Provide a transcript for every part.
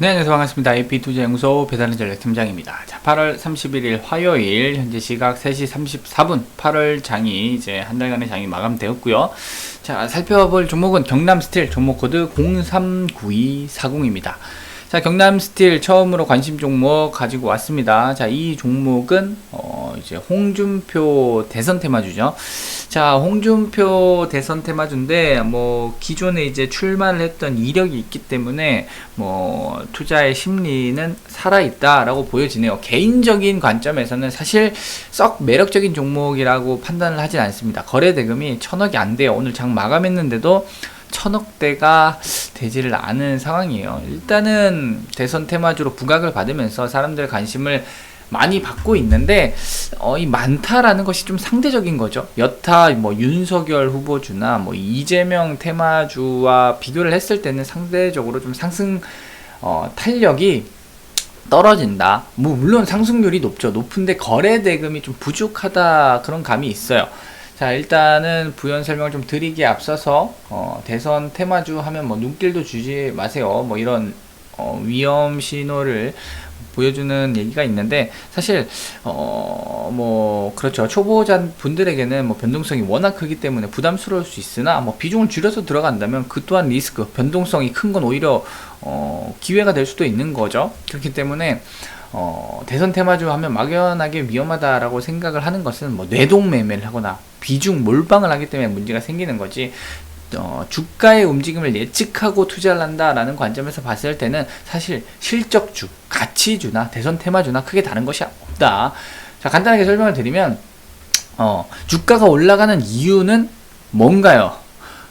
네, 안녕하세요. 반갑습니다. AP투자연구소 배달의 전략 팀장입니다. 자, 8월 31일 화요일 현재 시각 3시 34분 8월 장이 이제 한 달간의 장이 마감되었고요. 자, 살펴볼 종목은 경남스틸 종목 코드 039240입니다. 자, 경남스틸 처음으로 관심 종목 가지고 왔습니다. 자, 이 종목은 이제 홍준표 대선 테마주죠. 자, 홍준표 대선 테마주인데 기존에 이제 출마를 했던 이력이 있기 때문에 투자의 심리는 살아있다라고 보여지네요. 개인적인 관점에서는 사실 썩 매력적인 종목이라고 판단을 하진 않습니다. 거래 대금이 1000억이 안 돼요. 오늘 장 마감했는데도 1000억대가 되지를 않은 상황이에요. 일단은 대선 테마주로 부각을 받으면서 사람들의 관심을 많이 받고 있는데 이 많다라는 것이 좀 상대적인 거죠. 여타 윤석열 후보주나 이재명 테마주와 비교를 했을 때는 상대적으로 좀 상승 탄력이 떨어진다. 물론 상승률이 높죠. 높은데 거래 대금이 좀 부족하다, 그런 감이 있어요. 자, 일단은 부연 설명을 좀 드리기에 앞서서 대선 테마주 하면 눈길도 주지 마세요. 이런 위험 신호를 보여주는 얘기가 있는데, 사실 그렇죠. 초보자 분들에게는 변동성이 워낙 크기 때문에 부담스러울 수 있으나 비중을 줄여서 들어간다면 그 또한 리스크, 변동성이 큰 건 오히려 기회가 될 수도 있는 거죠. 그렇기 때문에 대선 테마주 하면 막연하게 위험하다라고 생각을 하는 것은 뇌동매매를 하거나 비중 몰빵을 하기 때문에 문제가 생기는 거지, 주가의 움직임을 예측하고 투자를 한다라는 관점에서 봤을 때는 사실 실적주, 가치주나 대선 테마주나 크게 다른 것이 없다. 자, 간단하게 설명을 드리면 주가가 올라가는 이유는 뭔가요?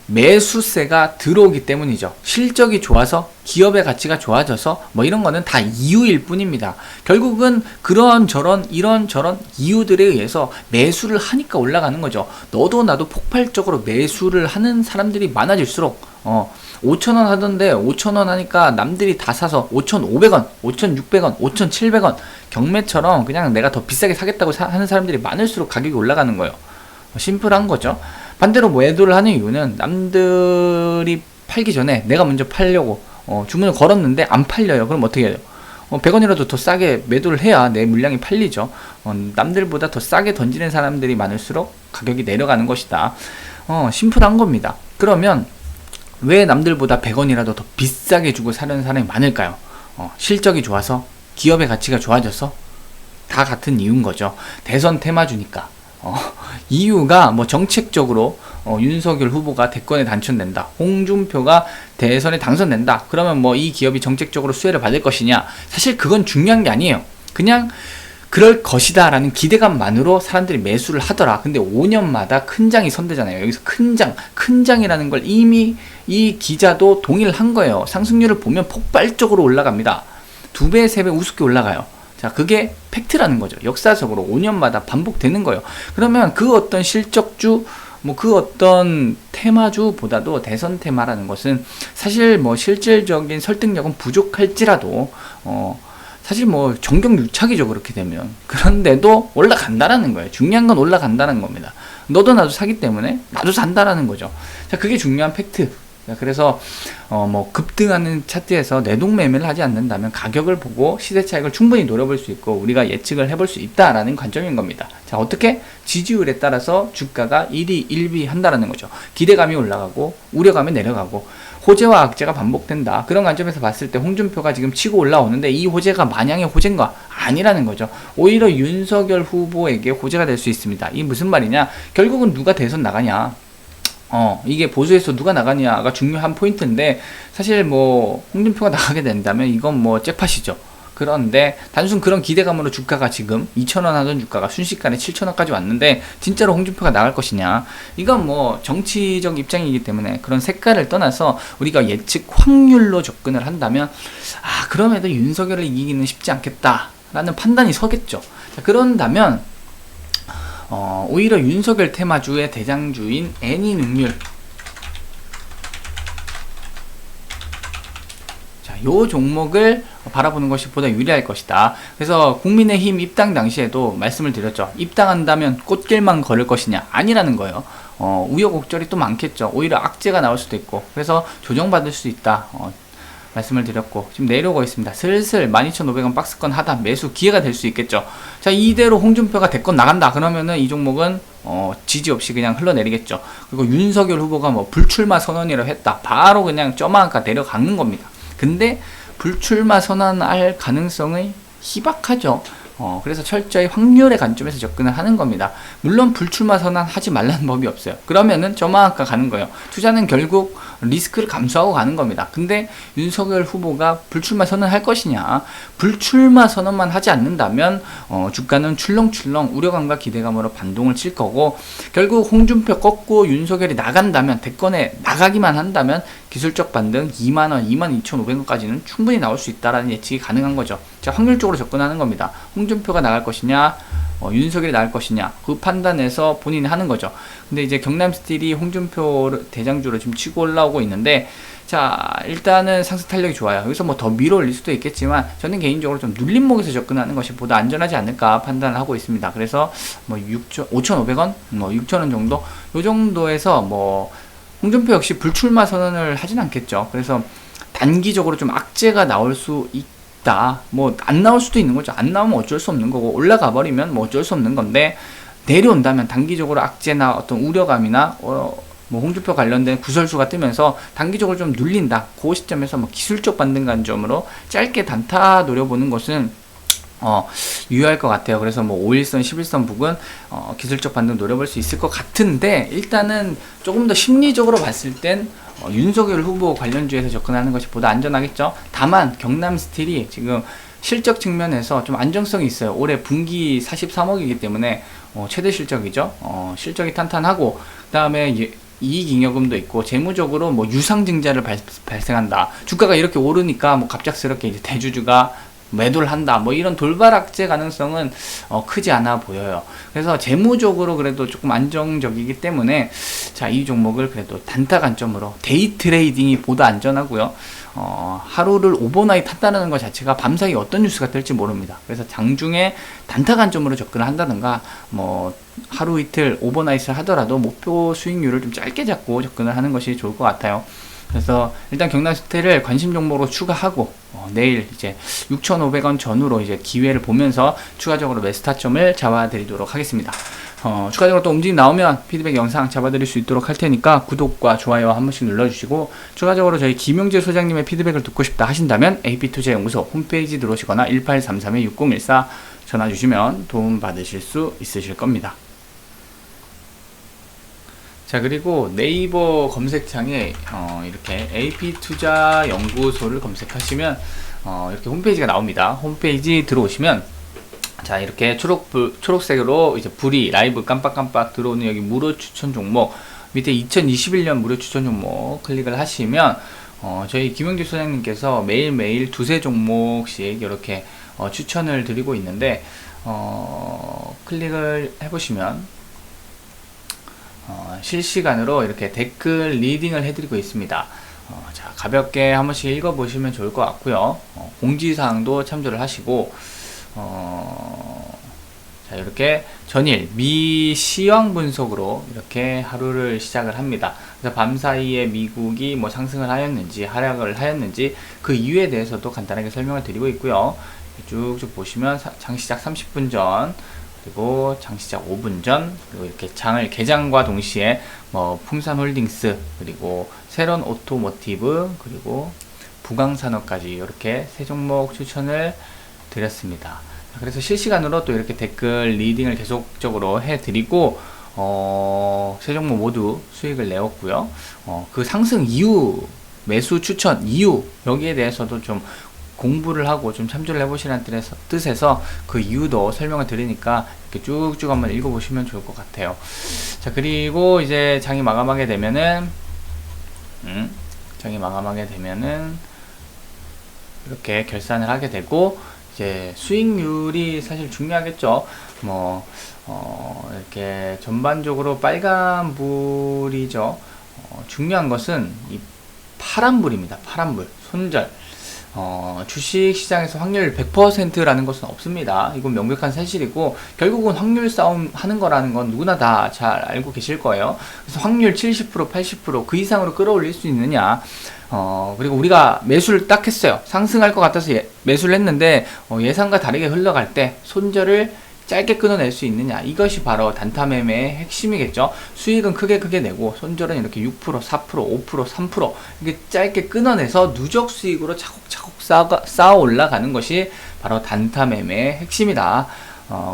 매수세가 들어오기 때문이죠. 실적이 좋아서, 기업의 가치가 좋아져서 이런 거는 다 이유일 뿐입니다. 결국은 그런저런 이런저런 이유들에 의해서 매수를 하니까 올라가는 거죠. 너도 나도 폭발적으로 매수를 하는 사람들이 많아질수록 5,000원 하던데 5,000원 하니까 남들이 다 사서 5,500원, 5,600원, 5,700원 경매처럼 그냥 내가 더 비싸게 사겠다고 하는 사람들이 많을수록 가격이 올라가는 거예요. 심플한 거죠. 반대로 매도를 하는 이유는 남들이 팔기 전에 내가 먼저 팔려고 주문을 걸었는데 안 팔려요. 그럼 어떻게 해요? 100원이라도 더 싸게 매도를 해야 내 물량이 팔리죠. 남들보다 더 싸게 던지는 사람들이 많을수록 가격이 내려가는 것이다. 심플한 겁니다. 그러면 왜 남들보다 100원이라도 더 비싸게 주고 사는 사람이 많을까요? 실적이 좋아서, 기업의 가치가 좋아져서, 다 같은 이유인 거죠. 대선 테마주니까. 이유가 정책적으로 윤석열 후보가 대권에 당선된다, 홍준표가 대선에 당선된다, 그러면 이 기업이 정책적으로 수혜를 받을 것이냐, 사실 그건 중요한 게 아니에요. 그냥 그럴 것이다 라는 기대감만으로 사람들이 매수를 하더라. 근데 5년마다 큰 장이 선대잖아요. 여기서 큰 장이라는 걸 이미 이 기자도 동의를 한 거예요. 상승률을 보면 폭발적으로 올라갑니다. 2배, 3배 우습게 올라가요. 자, 그게 팩트라는 거죠. 역사적으로 5년마다 반복되는 거예요. 그러면 그 어떤 실적주, 그 어떤 테마주보다도 대선 테마라는 것은 사실 실질적인 설득력은 부족할지라도 사실 정경유착이죠. 그렇게 되면. 그런데도 올라간다라는 거예요. 중요한 건 올라간다는 겁니다. 너도 나도 사기 때문에 나도 산다라는 거죠. 자, 그게 중요한 팩트. 그래서 급등하는 차트에서 내동매매를 하지 않는다면 가격을 보고 시세 차익을 충분히 노려볼 수 있고 우리가 예측을 해볼 수 있다라는 관점인 겁니다. 자, 어떻게? 지지율에 따라서 주가가 일희일비한다라는 거죠. 기대감이 올라가고 우려감이 내려가고 호재와 악재가 반복된다. 그런 관점에서 봤을 때 홍준표가 지금 치고 올라오는데 이 호재가 마냥의 호재인가? 아니라는 거죠. 오히려 윤석열 후보에게 호재가 될 수 있습니다. 이게 무슨 말이냐? 결국은 누가 대선 나가냐? 이게 보수에서 누가 나가냐가 중요한 포인트인데, 사실 홍준표가 나가게 된다면 이건 잭팟이죠. 그런데 단순 그런 기대감으로 주가가 지금 2,000원 하던 주가가 순식간에 7,000원까지 왔는데 진짜로 홍준표가 나갈 것이냐, 이건 정치적 입장이기 때문에 그런 색깔을 떠나서 우리가 예측 확률로 접근을 한다면 그럼에도 윤석열을 이기기는 쉽지 않겠다라는 판단이 서겠죠. 자, 그런다면 오히려 윤석열 테마주의 대장주인 애니능률, 자, 요 종목을 바라보는 것이 보다 유리할 것이다. 그래서 국민의힘 입당 당시에도 말씀을 드렸죠. 입당한다면 꽃길만 걸을 것이냐? 아니라는 거예요. 우여곡절이 또 많겠죠. 오히려 악재가 나올 수도 있고, 그래서 조정받을 수 있다. 말씀을 드렸고, 지금 내려오고 있습니다. 슬슬 12,500원 박스권 하단 매수 기회가 될 수 있겠죠. 자, 이대로 홍준표가 대권 나간다 그러면은 이 종목은 지지 없이 그냥 흘러내리겠죠. 그리고 윤석열 후보가 뭐 불출마 선언이라고 했다, 바로 그냥 점화가 내려가는 겁니다. 근데 불출마 선언할 가능성이 희박하죠. 그래서 철저히 확률의 관점에서 접근을 하는 겁니다. 물론 불출마 선언 하지 말라는 법이 없어요. 그러면은 점화가 가는 거예요. 투자는 결국 리스크를 감수하고 가는 겁니다. 근데 윤석열 후보가 불출마 선언할 것이냐, 불출마 선언만 하지 않는다면 주가는 출렁출렁 우려감과 기대감으로 반동을 칠 거고, 결국 홍준표 꺾고 윤석열이 나간다면, 대권에 나가기만 한다면 기술적 반등 2만원, 22,500원까지는 충분히 나올 수 있다라는 예측이 가능한 거죠. 자, 확률적으로 접근하는 겁니다. 홍준표가 나갈 것이냐, 윤석열이 나갈 것이냐, 그 판단에서 본인이 하는 거죠. 근데 이제 경남스틸이 홍준표 대장주로 지금 치고 올라오고 있는데, 자, 일단은 상승 탄력이 좋아요. 여기서 뭐 더 밀어 올릴 수도 있겠지만, 저는 개인적으로 좀 눌림목에서 접근하는 것이 보다 안전하지 않을까 판단을 하고 있습니다. 그래서 뭐 5,500원, 뭐 6,000원 정도, 요 정도에서 뭐 홍준표 역시 불출마 선언을 하진 않겠죠. 그래서 단기적으로 좀 악재가 나올 수 있다. 뭐 안 나올 수도 있는 거죠. 안 나오면 어쩔 수 없는 거고, 올라가 버리면 뭐 어쩔 수 없는 건데, 내려온다면 단기적으로 악재나 어떤 우려감이나 뭐 홍준표 관련된 구설수가 뜨면서 단기적으로 좀 눌린다. 그 시점에서 뭐 기술적 반등 관점으로 짧게 단타 노려보는 것은 유효할 것 같아요. 그래서 뭐 5일선, 11선 부근 기술적 반등 노려볼 수 있을 것 같은데, 일단은 조금 더 심리적으로 봤을 땐 윤석열 후보 관련주에서 접근하는 것이 보다 안전하겠죠. 다만 경남스틸이 지금 실적 측면에서 좀 안정성이 있어요. 올해 분기 43억이기 때문에 최대 실적이죠. 실적이 탄탄하고, 그 다음에 이익잉여금도 있고, 재무적으로 뭐 유상증자를 발생한다. 주가가 이렇게 오르니까 뭐 갑작스럽게 이제 대주주가 매도를 한다, 뭐 이런 돌발 악재 가능성은 크지 않아 보여요. 그래서 재무적으로 그래도 조금 안정적이기 때문에, 자, 이 종목을 그래도 단타 관점으로, 데이 트레이딩이 보다 안전하고요. 하루를 오버나잇 한다는 것 자체가 밤사이 어떤 뉴스가 뜰지 모릅니다. 그래서 장중에 단타 관점으로 접근을 한다든가, 뭐 하루 이틀 오버나잇을 하더라도 목표 수익률을 좀 짧게 잡고 접근을 하는 것이 좋을 것 같아요. 그래서 일단 경남스틸을 관심 종목으로 추가하고, 내일 이제 6,500원 전후로 이제 기회를 보면서 추가적으로 매수 타점을 잡아드리도록 하겠습니다. 추가적으로 또 움직임 나오면 피드백 영상 잡아드릴 수 있도록 할 테니까 구독과 좋아요 한 번씩 눌러주시고, 추가적으로 저희 김용재 소장님의 피드백을 듣고 싶다 하신다면 AP투자연구소 홈페이지 들어오시거나 1833-6014 전화 주시면 도움 받으실 수 있으실 겁니다. 자, 그리고 네이버 검색창에 이렇게 AP투자연구소를 검색하시면 이렇게 홈페이지가 나옵니다. 홈페이지 들어오시면, 자, 이렇게 초록색으로 이제 불이 라이브 깜빡깜빡 들어오는 여기 무료 추천 종목 밑에 2021년 무료 추천 종목 클릭을 하시면 저희 김영주 소장님께서 매일매일 두세 종목씩 이렇게 추천을 드리고 있는데, 클릭을 해보시면 실시간으로 이렇게 댓글 리딩을 해드리고 있습니다. 자, 가볍게 한 번씩 읽어보시면 좋을 것 같고요. 공지사항도 참조를 하시고, 자, 이렇게 전일 미시황 분석으로 이렇게 하루를 시작을 합니다. 그래서 밤사이에 미국이 뭐 상승을 하였는지 하락을 하였는지 그 이유에 대해서도 간단하게 설명을 드리고 있고요. 쭉쭉 보시면 장시작 30분 전, 그리고 장시작 5분 전, 그리고 이렇게 장을 개장과 동시에 뭐 풍산홀딩스, 그리고 새로운 오토모티브, 그리고 부강산업까지 이렇게 세 종목 추천을 드렸습니다. 그래서 실시간으로 또 이렇게 댓글 리딩을 계속적으로 해드리고, 세 종목 모두 수익을 내었고요. 그 상승 이유, 매수 추천 이유, 여기에 대해서도 좀 공부를 하고 좀 참조를 해보시라는 뜻에서 그 이유도 설명을 드리니까 이렇게 쭉쭉 한번 읽어보시면 좋을 것 같아요. 자, 그리고 이제 장이 마감하게 되면은 이렇게 결산을 하게 되고, 이제 수익률이 사실 중요하겠죠. 뭐 이렇게 전반적으로 빨간불이죠. 중요한 것은 이 파란불입니다. 파란불, 손절. 주식 시장에서 확률 100%라는 것은 없습니다. 이건 명백한 사실이고, 결국은 확률 싸움 하는 거라는 건 누구나 다 잘 알고 계실 거예요. 그래서 확률 70%, 80%그 이상으로 끌어올릴 수 있느냐. 그리고 우리가 매수를 딱 했어요. 상승할 것 같아서 매수를 했는데, 예상과 다르게 흘러갈 때 손절을 짧게 끊어낼 수 있느냐, 이것이 바로 단타 매매의 핵심이겠죠. 수익은 크게 내고 손절은 이렇게 6%, 4%, 5%, 3% 이렇게 짧게 끊어내서 누적 수익으로 차곡차곡 쌓아 올라가는 것이 바로 단타 매매의 핵심이다.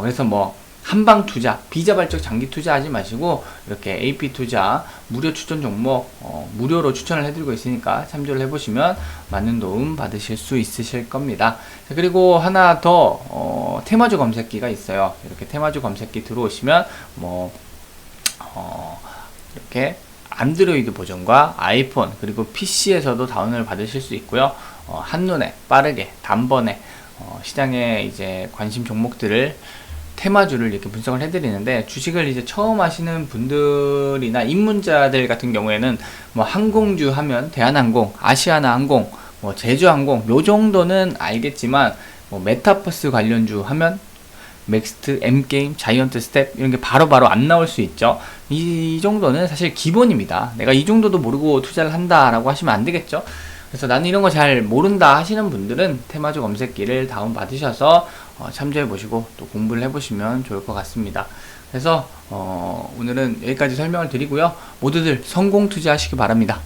그래서 뭐 한방 투자, 비자발적 장기 투자하지 마시고 이렇게 AP 투자 무료 추천 종목 무료로 추천을 해드리고 있으니까 참조를 해보시면 많은 도움 받으실 수 있으실 겁니다. 자, 그리고 하나 더 테마주 검색기가 있어요. 이렇게 테마주 검색기 들어오시면 뭐 이렇게 안드로이드 버전과 아이폰 그리고 PC에서도 다운을 받으실 수 있고요. 한눈에 빠르게 단번에 시장에 이제 관심 종목들을 테마주를 이렇게 분석을 해드리는데, 주식을 이제 처음 하시는 분들이나 입문자들 같은 경우에는 뭐 항공주 하면 대한항공, 아시아나항공, 뭐 제주항공 요 정도는 알겠지만, 뭐 메타버스 관련주 하면 맥스트, M게임, 자이언트 스텝 이런 게 바로바로 안 나올 수 있죠. 이 정도는 사실 기본입니다. 내가 이 정도도 모르고 투자를 한다라고 하시면 안 되겠죠. 그래서 나는 이런 거 잘 모른다 하시는 분들은 테마주 검색기를 다운 받으셔서 참조해 보시고 또 공부를 해 보시면 좋을 것 같습니다. 그래서 오늘은 여기까지 설명을 드리고요. 모두들 성공 투자하시기 바랍니다.